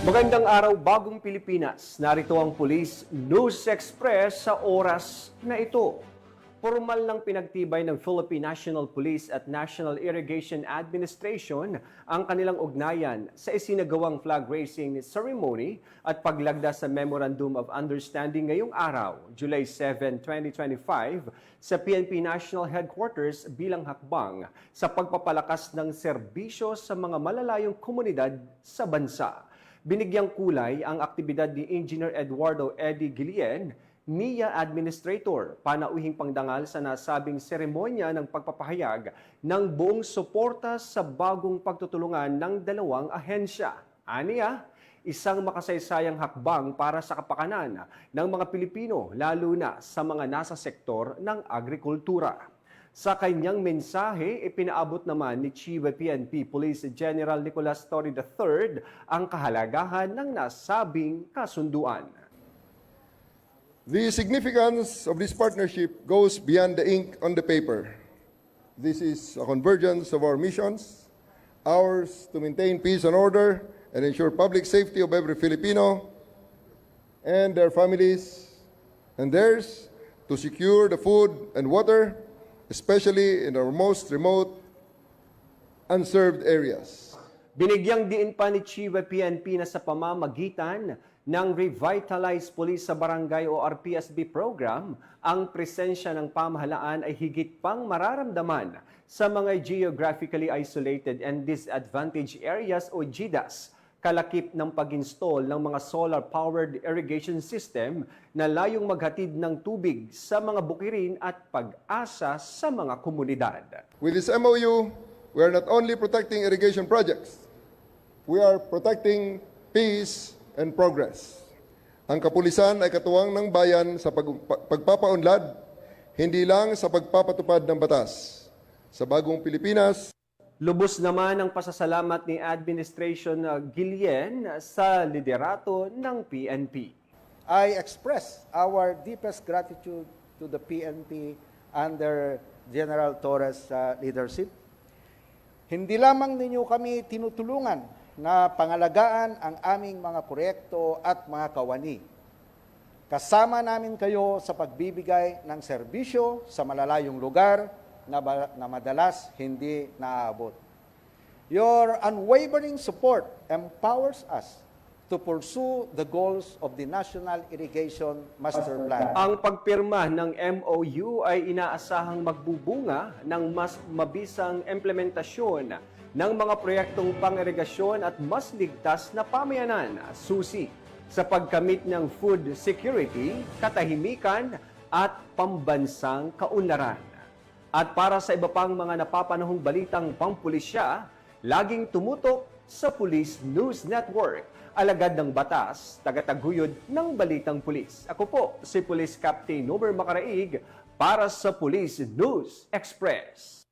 Magandang araw, bagong Pilipinas. Narito ang Police News Express sa oras na ito. Formal ng pinagtibay ng Philippine National Police at National Irrigation Administration ang kanilang ugnayan sa isinagawang flag raising ceremony at paglagda sa Memorandum of Understanding ngayong araw, July 7, 2025, sa PNP National Headquarters bilang hakbang sa pagpapalakas ng serbisyo sa mga malalayong komunidad sa bansa. Binigyang kulay ang aktibidad ni Engineer Eduardo Eddie Guillen, NIA Administrator, panauhing pangdangal sa nasabing seremonya ng pagpapahayag ng buong suporta sa bagong pagtutulungan ng dalawang ahensya. Aniya, isang makasaysayang hakbang para sa kapakanan ng mga Pilipino, lalo na sa mga nasa sektor ng agrikultura. Sa kanyang mensahe, ipinaabot naman ni Chief PNP Police General Nicolas Torre III ang kahalagahan ng nasabing kasunduan. The significance of this partnership goes beyond the ink on the paper. This is a convergence of our missions, ours to maintain peace and order and ensure public safety of every Filipino and their families, and theirs to secure the food and water, especially in our most remote, unserved areas. Binigyang diin pa ni Chief PNP na sa pamamagitan ng Revitalized Police sa Barangay o RPSB program, ang presensya ng pamahalaan ay higit pang mararamdaman sa mga geographically isolated and disadvantaged areas o GIDAS, kalakip ng pag-install ng mga solar-powered irrigation system na layong maghatid ng tubig sa mga bukirin at pag-asa sa mga komunidad. With this MOU, we are not only protecting irrigation projects, we are protecting peace and progress. Ang kapulisan ay katuwang ng bayan sa pagpapaunlad, hindi lang sa pagpapatupad ng batas. Sa bagong Pilipinas, Lubos naman ang pasasalamat ni Administration Guillen sa liderato ng PNP. I express our deepest gratitude to the PNP under General Torres' leadership. Hindi lamang ninyo kami tinutulungan na pangalagaan ang aming mga proyekto at mga kawani. Kasama namin kayo sa pagbibigay ng serbisyo sa malalayong lugar na madalas hindi naaabot. Your unwavering support empowers us to pursue the goals of the National Irrigation Master Plan. Ang pagpirma ng MOU ay inaasahang magbubunga ng mas mabisang implementasyon ng mga proyektong pang-irigasyon at mas ligtas na pamayanan, susi sa pagkamit ng food security, katahimikan at pambansang kaunlaran. At para sa iba pang mga napapanahong balitang pampulisya, laging tumutok sa Police News Network, alagad ng batas, tagataguyod ng balitang pulis. Ako po si Police Captain Nomer Macaraig para sa Police News Express.